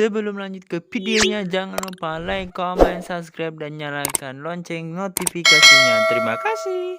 Sebelum lanjut ke videonya, jangan lupa like, comment, subscribe, dan nyalakan lonceng notifikasinya. Terima kasih.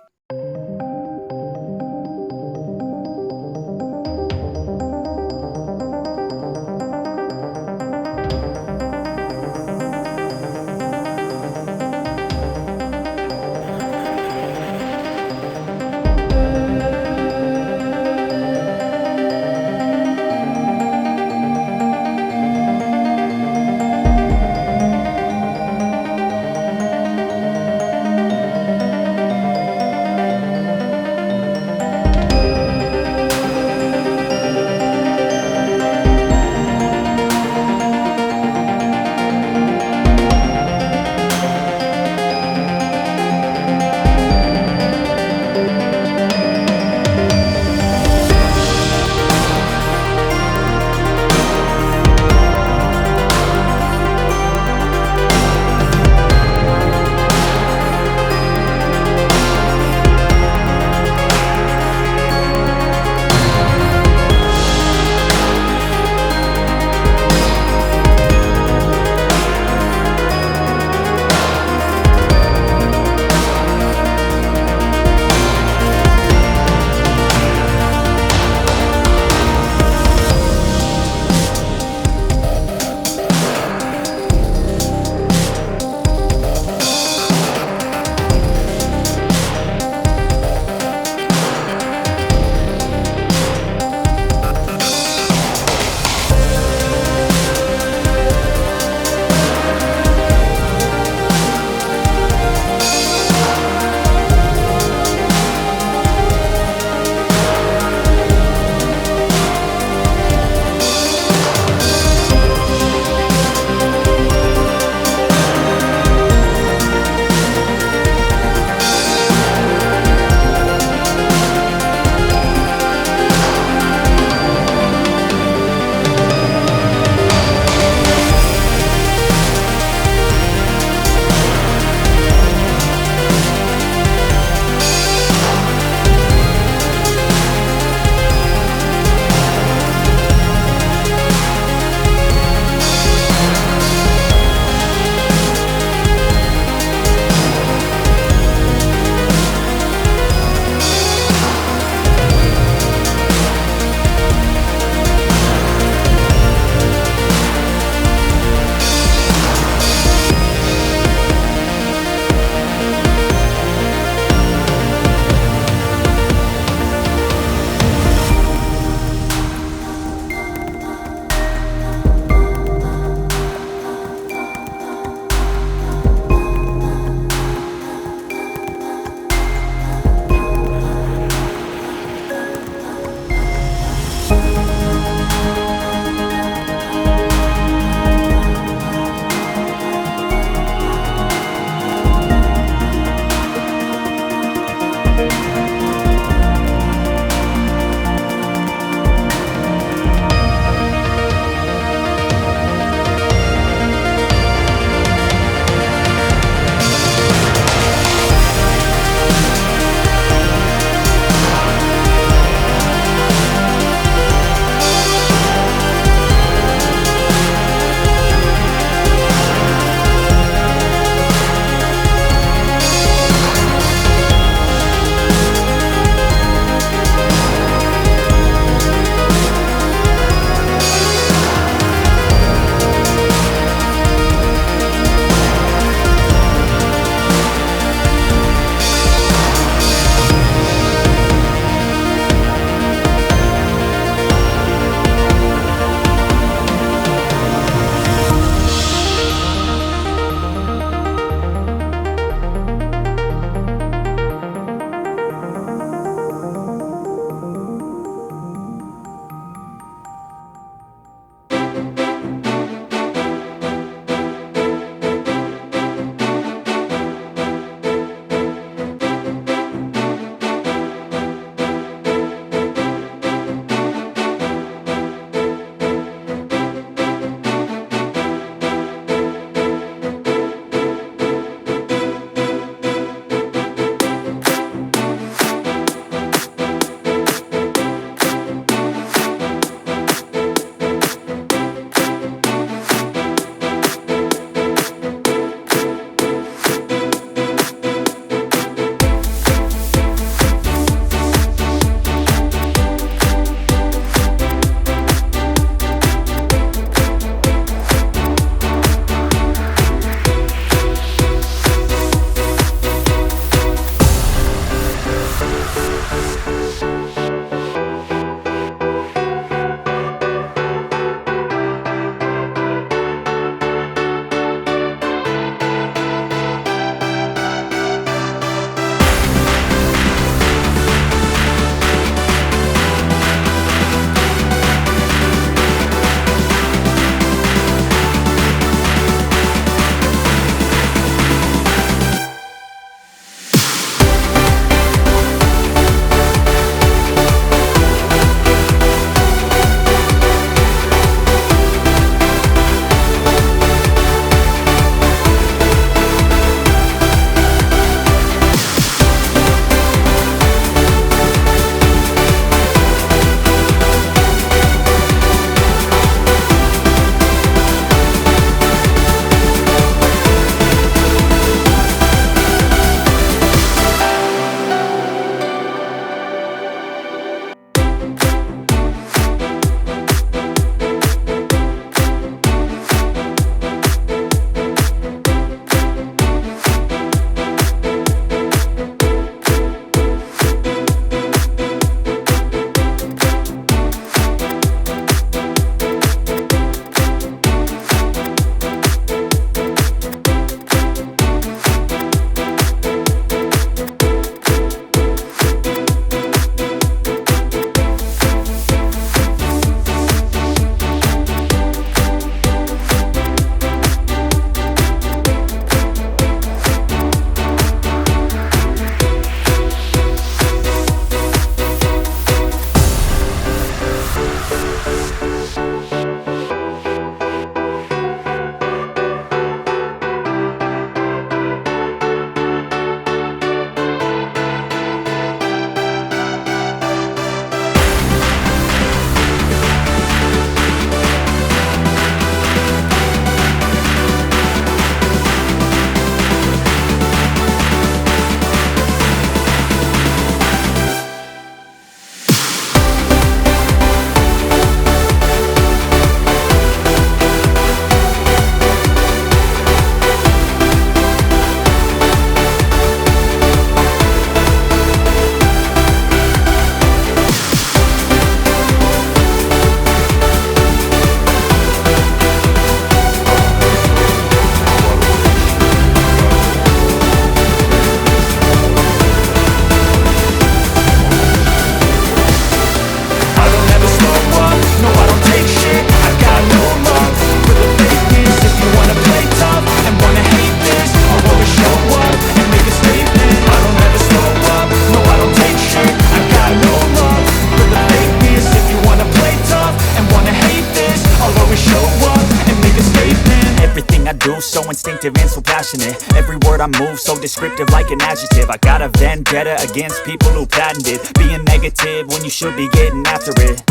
vindictive and so passionate. Every word I move so descriptive like an adjective. I got a vendetta against people who patented being negative when you should be getting after it.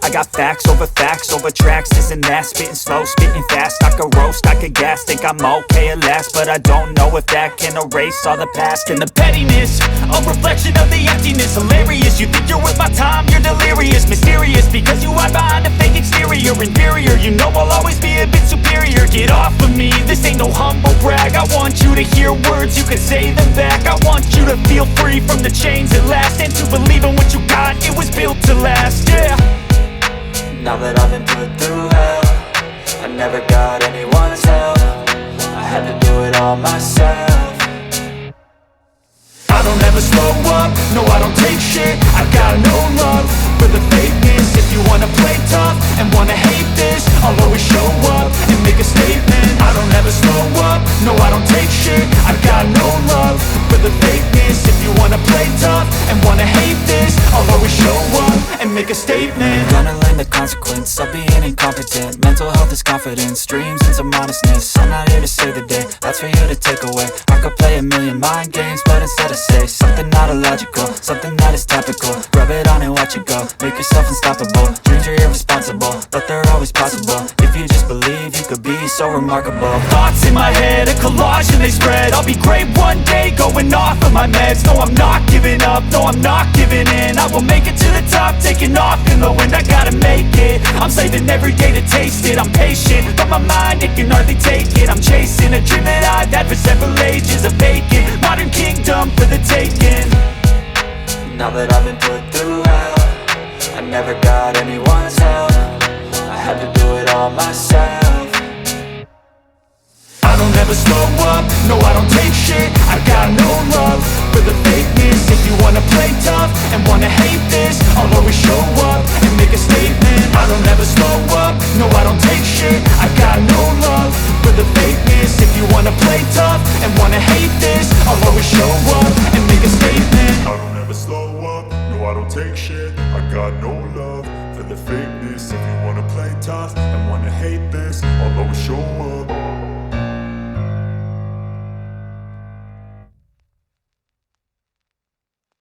I got facts over tracks, this and that. Spitting slow, spitting fast, I could roast, I could gas. Think I'm okay at last, but I don't know if that can erase all the past. And the pettiness, a reflection of the emptiness. Hilarious, you think you're worth my time, you're delirious. Mysterious, because you hide behind a fake exterior. Inferior, you know I'll always be a bit superior. Get off of me, this ain't no humble brag. I want you to hear words, you can say them back. I want you to feel free from the chains at last, and to believe in what you got, it was built to last, yeah. Now that I've been put through hell, I never got anyone's help. I had to do it all myself. I don't ever slow up, no I don't take shit. I got no love for the fakeness. If you wanna play tough and wanna hate this, I'll always show up and make a statement. I don't ever slow up, no I don't take shit. I got no love for the fakeness. If you wanna play tough and wanna hate this, I'll always show up and make a statement. Gonna learn the consequence of being incompetent. Mental health is confidence, dreams and some honestness. I'm not here to save the day, that's for you to take away. I could play a million mind games, but instead I say something not illogical, something that is topical. Rub it on and watch it go, make yourself unstoppable. Dreams are irresponsible, but they're always possible. If you just believe, you could be so remarkable. Thoughts in my head, a collage and they spread. I'll be great one day, going off of my meds. No, I'm not giving up, no, I'm not giving in. I will make it to the top, taking off in the wind. I gotta make it, I'm saving every day to taste it. I'm patient, but my mind, it can hardly take it. I'm chasing a dream that I've had for several ages. A vacant, modern kingdom for the taking. Now that I've been put through hell, I never got anyone's help. I had to do it all myself. I don't ever slow up, no I don't take shit. I got no love for the fakeness. If you wanna play tough and wanna hate this, I'll always show up and make a statement. I don't ever slow up, no I don't take shit. I got no love for the fakeness. If you wanna play tough and wanna hate this, I'll always show up and make a statement. I don't ever slow up, no I don't take shit. I got no love for the fakeness. If you wanna play tough